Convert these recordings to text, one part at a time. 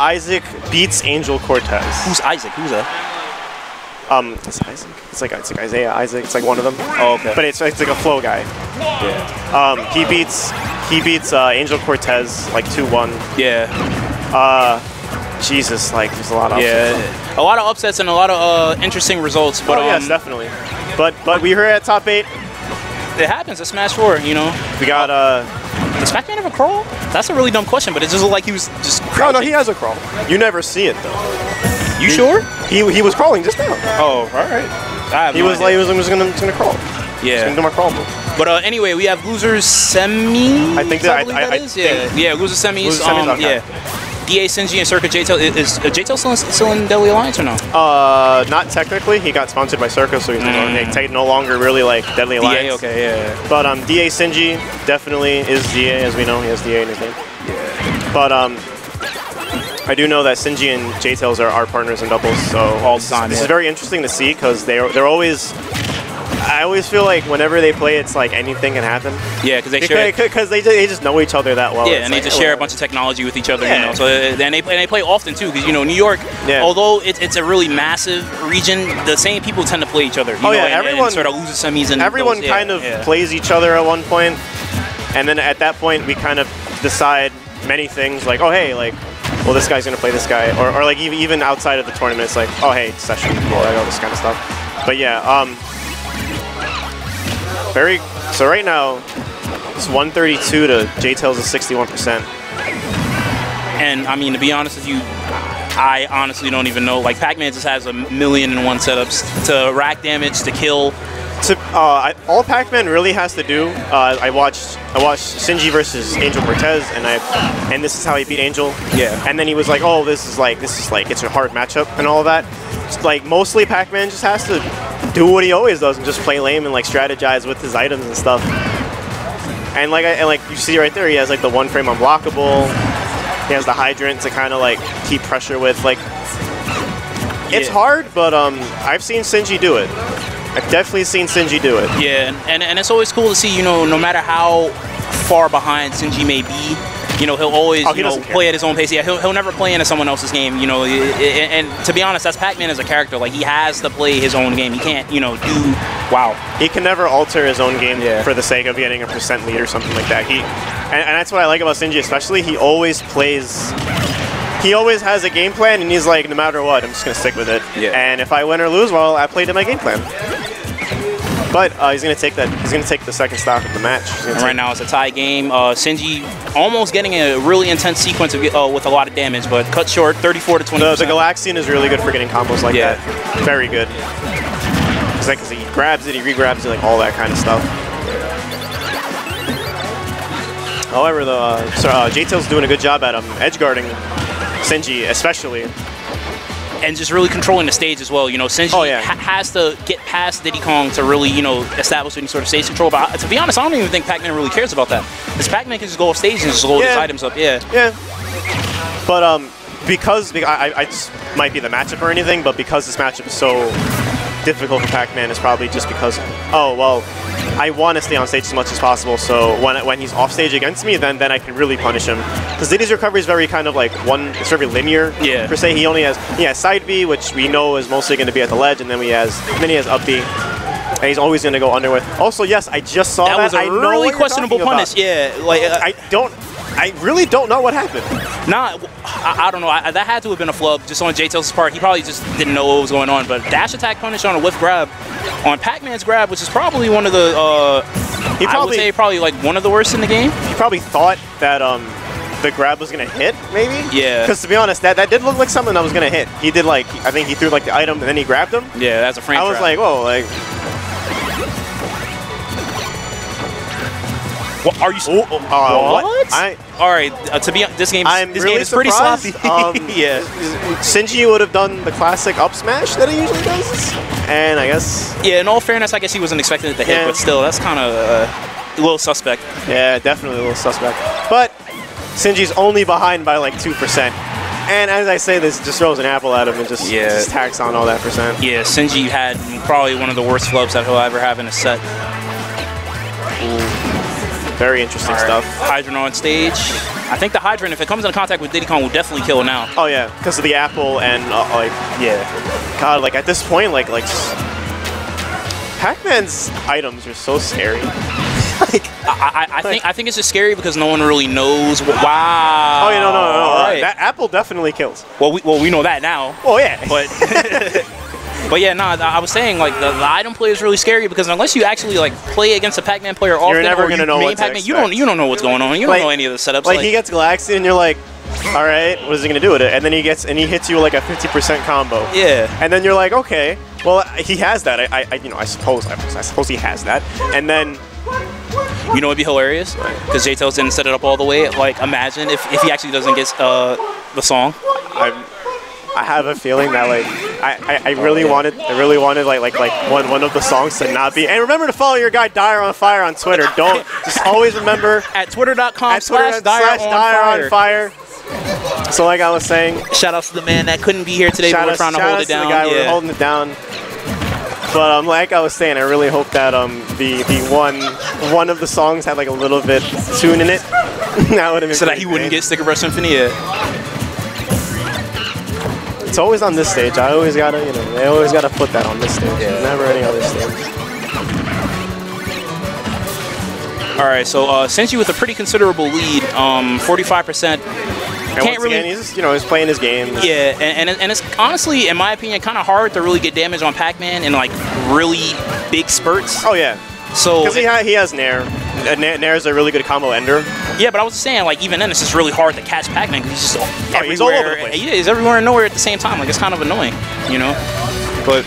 Isaac beats Angel Cortez. Who's Isaac? Who's that? It's Isaac. It's like Isaiah Isaac. It's like one of them. Oh, okay. But it's like a flow guy. Yeah. He beats Angel Cortez like 2-1. Yeah. Jesus, like there's a lot of upsets. Yeah, a lot of upsets and a lot of interesting results. But yes, definitely. But we were at top 8. It happens at Smash 4, you know. We got Does Pac-Man have a crawl? That's a really dumb question, but it just looked like he was just crouching. No, he has a crawl. You never see it though. You sure? He was crawling just now. Oh, all right. He was gonna crawl. Yeah. He's gonna do my crawl move. But anyway, we have losers semi. I think that is. Yeah, losers semis. Losers semis, okay. Yeah. DA, Sinji, and Circa Jtails. Is Jtails still in Deadly Alliance or no? Not technically. He got sponsored by Circa, so he's no longer really like Deadly Alliance. DA, okay, yeah. But DA Sinji definitely is DA, as we know. He has DA in his name. Yeah. But I do know that Sinji and Jtails are partners in doubles, so all the time. This is very interesting to see because they're always. I always feel like whenever they play, it's like anything can happen. Yeah, because they just know each other that well. Yeah, and they just share a bunch of technology with each other. Yeah. You know, so and they play often too. Because you know, New York, although it's a really massive region, the same people tend to play each other. You know, everyone and sort of loses semis and everyone kind of plays each other at one point, and then at that point we kind of decide many things like, oh hey, like, well this guy's gonna play this guy, or like even outside of the tournament, it's like, oh hey, session, all this kind of stuff. But yeah, so right now it's 132 to Jtails is 61%. And I mean, to be honest with you, I honestly don't even know. Like Pac-Man just has 1,000,001 setups to rack damage, to kill. All Pac-Man really has to do. I watched Sinji versus Angel Cortez, and this is how he beat Angel. Yeah. And then he was like, oh, this is like it's a hard matchup and all of that. It's like mostly Pac-Man just has to do what he always does and just play lame and like strategize with his items and stuff. And like you see right there, he has like the 1-frame unblockable. He has the hydrant to kind of like keep pressure with. Like it's hard, but I've seen Sinji do it. I've definitely seen Sinji do it. Yeah, and it's always cool to see, you know, no matter how far behind Sinji may be, you know, he'll always play at his own pace. Yeah, he'll never play into someone else's game, you know. And to be honest, that's Pac-Man as a character. Like, he has to play his own game. He can't, you know, He can never alter his own game for the sake of getting a % lead or something like that. And that's what I like about Sinji especially. He always plays... He always has a game plan, and he's like, no matter what, I'm just going to stick with it. Yeah. And if I win or lose, well, I played to my game plan. But he's going to take that. He's going to take the second stock of the match. Right now it's a tie game. Sinji almost getting a really intense sequence of, with a lot of damage, but cut short, 34 to 20%. The Galaxian is really good for getting combos like that. Very good. Because he grabs it, he re-grabs it, like all that kind of stuff. However, Jtails doing a good job at edge guarding Sinji, especially. And just really controlling the stage as well. You know, Sinji has to get past Diddy Kong to really, you know, establish any sort of stage control. But to be honest, I don't even think Pac-Man really cares about that. Because Pac-Man can just go off stage and just load his items up. Yeah. But because I just might be the matchup or anything, but because this matchup is so difficult for Pac-Man, it's probably just because, oh, well, I want to stay on stage as much as possible, so when he's off stage against me, then I can really punish him. Because Diddy's recovery is very kind of like it's very linear per se. He has side B, which we know is mostly going to be at the ledge, and then he has up B, and he's always going to go under with. Also, yes, I just saw that. That was a really questionable punish. Yeah, like I really don't know what happened. Nah, I don't know. That had to have been a flub just on Jtails' part. He probably just didn't know what was going on. But dash attack punish on a whiff grab, on Pac-Man's grab, which is probably one of the, I would say probably like one of the worst in the game. He probably thought that the grab was going to hit, maybe? Yeah. Because to be honest, that did look like something that was going to hit. He did like, I think he threw like the item and then he grabbed him. Yeah, that's a frame trap. I was like, whoa, like... What are you? What? All right. To be this game is pretty sloppy. Yeah. Sinji would have done the classic up smash that he usually does, and I guess. Yeah. In all fairness, I guess he wasn't expecting it to hit, but still, that's kind of a little suspect. Yeah, definitely a little suspect. But Sinji's only behind by like 2%. And as I say this, just throws an apple at him and just tacks on all that %. Yeah, Sinji had probably one of the worst flubs that he'll ever have in a set. Ooh. Very interesting stuff. Hydron on stage. I think the Hydrant, if it comes in contact with Diddy Kong, will definitely kill now. Oh yeah, because of the apple and like Yeah. God, like at this point, like Pac-Man's items are so scary. Like I think it's just scary because no one really knows. Wow. Oh yeah, no. Right. That apple definitely kills. Well, we know that now. Oh yeah. But but yeah, no, I was saying like the item play is really scary because unless you actually like play against a Pac-Man player often, you're never gonna know what to Pac-Man, you don't know what's going on. You don't know any of the setups. Like he gets Galaxy and you're like, all right, what is he gonna do with it? And then he hits you like a 50% combo. Yeah. And then you're like, okay, well he has that. I suppose he has that. And then. You know, it'd be hilarious because Jtails didn't set it up all the way. Like, imagine if he actually doesn't get the song. I have a feeling that like I really wanted like one of the songs to not be. And remember to follow your guy Dire on Fire on Twitter. Don't just always remember at twitter.com/Dire-on-Fire. So like I was saying, shout out to the man that couldn't be here today, but we're trying to hold it down. The guy, we're holding it down. But like I was saying, I really hope that the one of the songs had like a little bit tune in it. That would have been so that he wouldn't get Sticker Brush Symphony. Yeah. It's always on this stage. I always gotta, they always gotta put that on this stage. Yeah. Never any other stage. All right, so Sinji with a pretty considerable lead, 45%. Can't really. Again, he's just, he's playing his game. Yeah, and it's honestly, in my opinion, kind of hard to really get damage on Pac-Man in like really big spurts. Oh yeah. So because he has Nair. Nair is a really good combo ender. Yeah, but I was saying like even then it's just really hard to catch Pac-Man because he's just everywhere. He's all over the place. Yeah, he's everywhere and nowhere at the same time. Like it's kind of annoying, But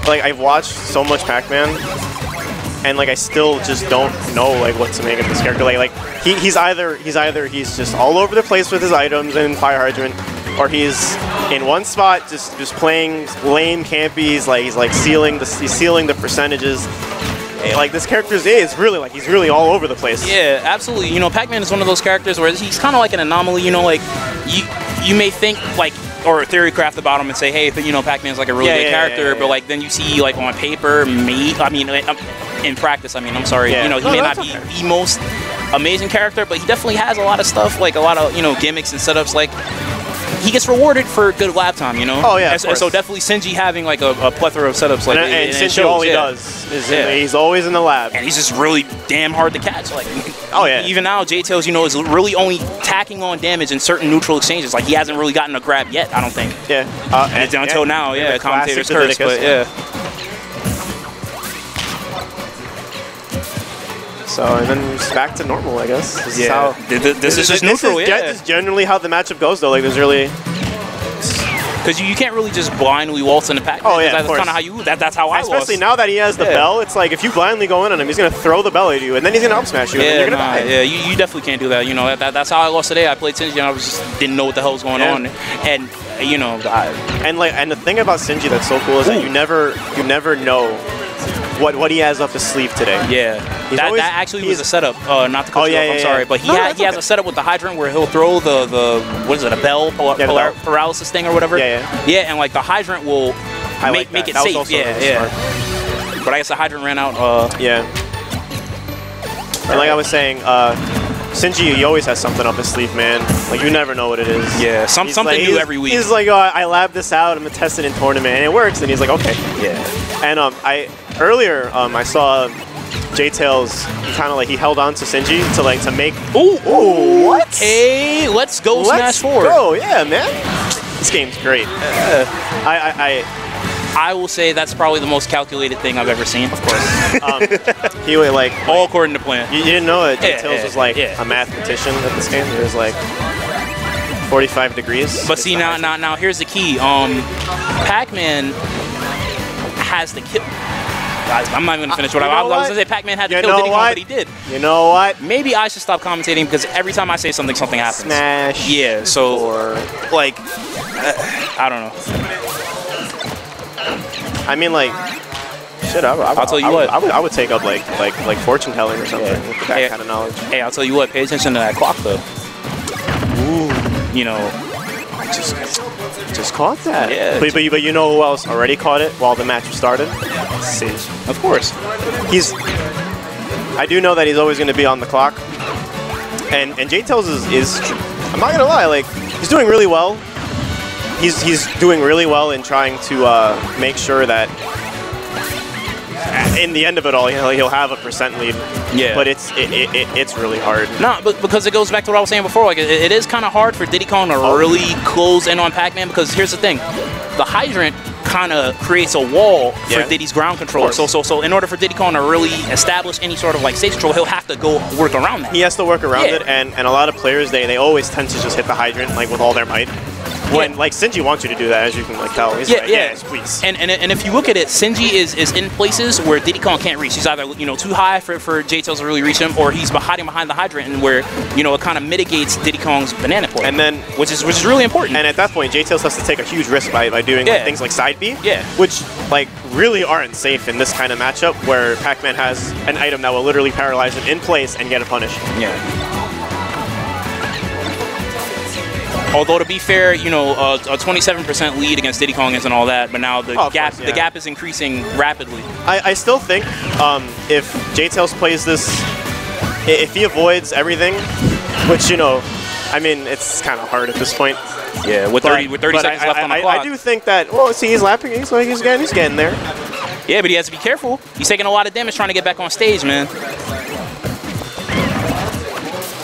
like I've watched so much Pac-Man. And like I still just don't know like what to make of this character. Like he's either he's just all over the place with his items and Fire Hydrant, or he's in one spot just playing lame campy. He's like sealing the percentages. Like this character is really he's really all over the place. Yeah, absolutely. Pac-Man is one of those characters where he's kind of like an anomaly. Like you may think like. Or theorycraft about him and say, hey, Pac-Man's like a really good character, but like then you see like on paper, in practice, I'm sorry, he may not be the most amazing character, but he definitely has a lot of stuff, like a lot of gimmicks and setups. Like he gets rewarded for good lab time, Oh yeah. And so definitely Sinji having like a plethora of setups, like and Sinji all he does is he's always in the lab, and he's just really damn hard to catch. Like even now, Jtails, is really only tacking on damage in certain neutral exchanges. Like he hasn't really gotten a grab yet, I don't think. Yeah. And until now, commentator's curse, but yeah. So, and then it's back to normal, I guess. This is just neutral, This is generally how the matchup goes, though. Like, there's really... Because you can't really just blindly waltz into Pac-Man. Oh, yeah, that's kind of how you... That's how I waltz. Especially now that he has the bell, it's like, if you blindly go in on him, he's going to throw the bell at you, and then he's going to up smash you, and then you're going to die. Yeah, you definitely can't do that. That's how I lost today. I played Sinji, and I didn't know what the hell was going on. And, And the thing about Sinji that's so cool is that you never know what he has up his sleeve today. Yeah, that actually was a setup. Not to cut you off, I'm sorry, but he has a setup with the Hydrant where he'll throw the what is it, a bell paralysis thing or whatever. Yeah, and like the Hydrant will make it safe. Yeah. But I guess the Hydrant ran out. And like I was saying, Sinji, he always has something up his sleeve, man. Like you never know what it is. Yeah, something new every week. He's like, I labbed this out. I'm gonna test it in tournament, and it works. And he's like, okay. Yeah. And earlier I saw Jtails kind of like he held on to Sinji to make. Ooh, what? Hey, let's go Smash 4. Bro, yeah, man. This game's great. I will say that's probably the most calculated thing I've ever seen. Of course. He would like all according to plan. You didn't know that Jtails was like a mathematician at this game. It was like 45 degrees. But see now here's the key. Pac-Man has the kill. I'm not even gonna finish what I was gonna say. Pac-Man had to kill Diddy Kong, but he did. You know what? Maybe I should stop commentating because every time I say something happens. Smash. Yeah. So like, I don't know. I mean, like, shit. I'll tell you what. I would take up like fortune telling or something with that kind of knowledge. Hey, I'll tell you what. Pay attention to that clock though. Ooh. I just caught that. Yeah. But you know who else already caught it while the match started? Sinji. Of course. I do know that he's always going to be on the clock. And Jtails is I'm not gonna lie, like he's doing really well. He's doing really well in trying to make sure that in the end of it all, he'll have a % lead. Yeah. But it's really hard. No, but because it goes back to what I was saying before. Like it is kind of hard for Diddy Kong to really close in on Pac-Man, because here's the thing: the hydrant kind of creates a wall for Diddy's ground control. So in order for Diddy Kong to really establish any sort of like stage control, he'll have to go work around that. He has to work around it, and a lot of players they always tend to just hit the hydrant like with all their might. When like Sinji wants you to do that, as you can like tell. He's like, yes, please. And if you look at it, Sinji is in places where Diddy Kong can't reach. He's either too high for Jtails to really reach him, or he's hiding behind the hydrant, and where it kind of mitigates Diddy Kong's banana play. And then which is really important. And at that point, Jtails has to take a huge risk by doing like, things like side B, which like really aren't safe in this kind of matchup where Pac-Man has an item that will literally paralyze him in place and get a punish. Yeah. Although to be fair, a 27% lead against Diddy Kong isn't all that, but now the gap is increasing rapidly. I still think if Jtails plays this, if he avoids everything, which I mean it's kind of hard at this point. Yeah, with 30 seconds left on the clock. I do think that. Well, see, he's lapping. He's getting there. Yeah, but he has to be careful. He's taking a lot of damage trying to get back on stage, man.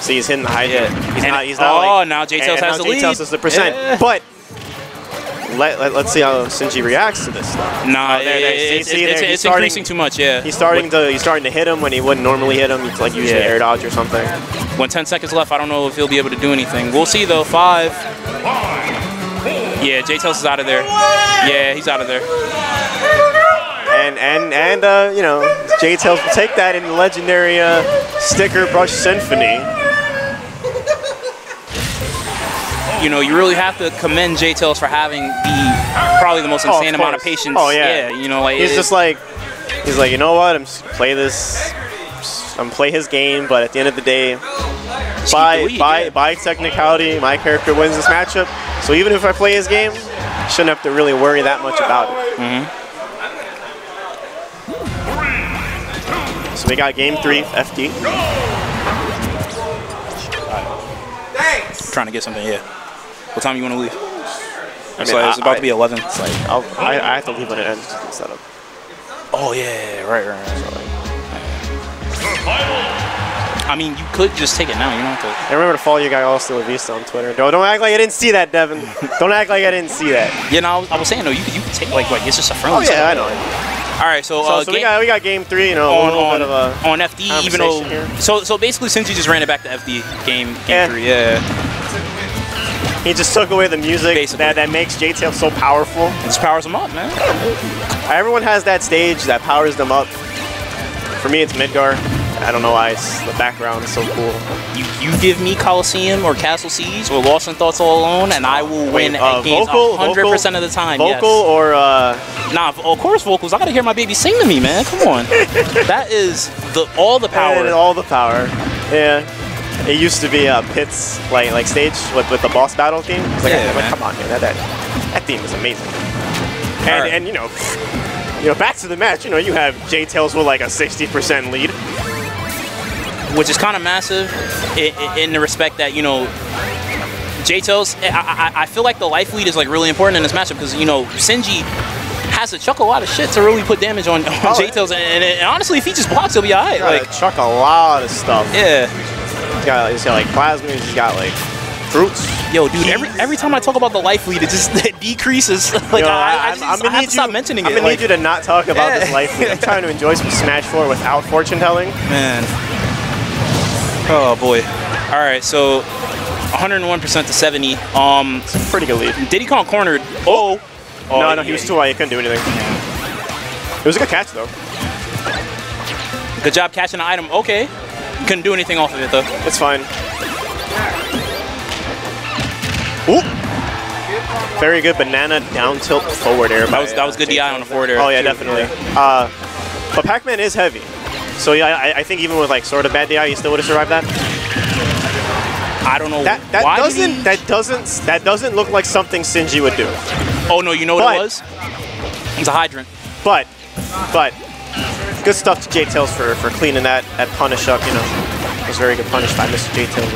See, he's hitting the hydrant. Yeah. He's not. Oh, now Jtails has the lead. Jtails has the percent. Yeah. But let's see how Sinji reacts to this stuff. Nah, it's increasing too much. Yeah. He's starting to hit him when he wouldn't normally hit him. He's like using air dodge or something. When 10 seconds left, I don't know if he'll be able to do anything. We'll see though. 5. Yeah, Jtails is out of there. Yeah, he's out of there. And Jtails will take that in the legendary Sticker Brush Symphony. You really have to commend Jtails for having probably the most insane amount of patience. Oh yeah. Like he's like, you know what? I'm just play this. I'm play his game, but at the end of the day, by technicality, my character wins this matchup. So even if I play his game, I shouldn't have to really worry that much about it. So we got game 3, FD. Trying to get something, What time you want to leave? It's about to be 11. It's like I have to leave when it ends instead of. Oh yeah, right. I mean, you could just take it now. You don't have to. And remember to follow your guy All Still Vista on Twitter. Don't act like I didn't see that, Devin. Don't act like I didn't see that. Yeah, no, I was saying though, you could take like it's just a friendly. Oh yeah, I know. All right, so we got game 3. A little bit of a on FD, even though here. So basically, Sinji just ran it back to FD game 3. Yeah. He just took away the music that makes Jtails so powerful. It just powers him up, man. Everyone has that stage that powers them up. For me, it's Midgar. I don't know why. The background is so cool. You give me Coliseum or Castle Siege or Lost in Thoughts All Alone, and I will win at games 100% of the time. Vocal or Nah, of course vocals. I gotta hear my baby sing to me, man. Come on. That is all the power. And all the power. Yeah. It used to be Pit's like stage with the boss battle theme. Like, come on, man. That theme is amazing. And back to the match. You have Jtails with like a 60% lead, which is kind of massive in the respect that Jtails. I feel like the life lead is like really important in this matchup because Sinji has to chuck a lot of shit to really put damage on Jtails, and honestly, if he just blocks, he'll be alright. Like chuck a lot of stuff. Yeah. He's got like plasmas, he's got like fruits. Yo, dude, every time I talk about the life lead, it just decreases. Like, I have to stop mentioning it. I'm gonna need you to not talk about this life lead. I'm trying to enjoy some Smash 4 without fortune telling. Man. Oh boy. All right, so 101% to 70. It's a pretty good lead. Diddy Kong cornered. No, he was too high. He couldn't do anything. It was a good catch though. Good job catching the item. Okay. Couldn't do anything off of it though. It's fine. Ooh. Very good banana down tilt forward air. That was good DI on the forward air. Oh yeah, definitely. But Pac-Man is heavy, so yeah, I think even with like sort of bad DI, he still would have survived that. I don't know. That doesn't look like something Sinji would do. Oh no, you know what it was? It's a hydrant. But good stuff to Jtails for cleaning that punish up, was very good punish by Mr. Jtails.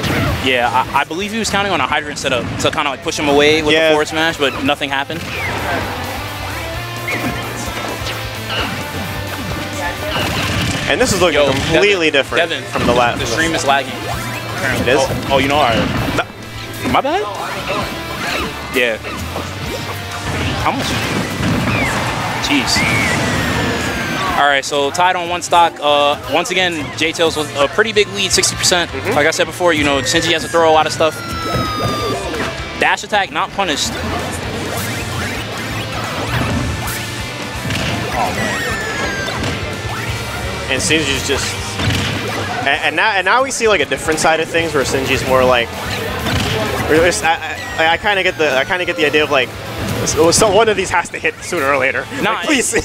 Yeah, I believe he was counting on a hydrant setup to kind of like push him away with the forward smash, but nothing happened. And this is looking completely different from the last. The stream is lagging. It is? Oh, you know, my bad? Yeah. How much? Jeez. All right, so tied on one stock. Once again, Jtails with a pretty big lead, 60%. Like I said before, you know, Sinji has to throw a lot of stuff. Dash attack, not punished. Oh, man. And Sinji's just, and now we see like a different side of things where Sinji's more like, I kind of get the idea of like, so one of these has to hit sooner or later. Nah, like, please.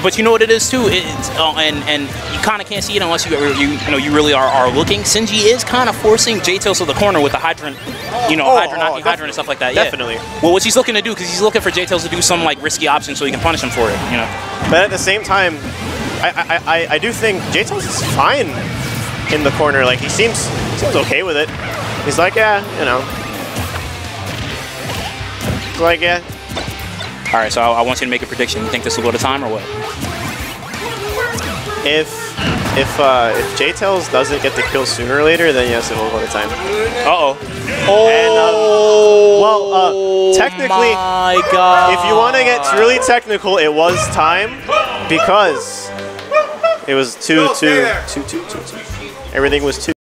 But you know what it is too. It's and you kind of can't see it unless you really are looking. Sinji is kind of forcing Jtails to the corner with the hydrant, hydrant and stuff like that. Definitely. Yeah. Well, what's he's looking to do? Because he's looking for Jtails to do some like risky option so he can punish him for it. You know. But at the same time, I do think Jtails is fine in the corner. Like he seems okay with it. He's like, yeah, you know. He's like, yeah. All right, so I want you to make a prediction. You think this will go to time or what? If Jtails doesn't get the kill sooner or later, then yes, it will go to time. Uh-oh. And, technically, my God. If you want to get really technical, it was time because it was 2-2. Everything was 2.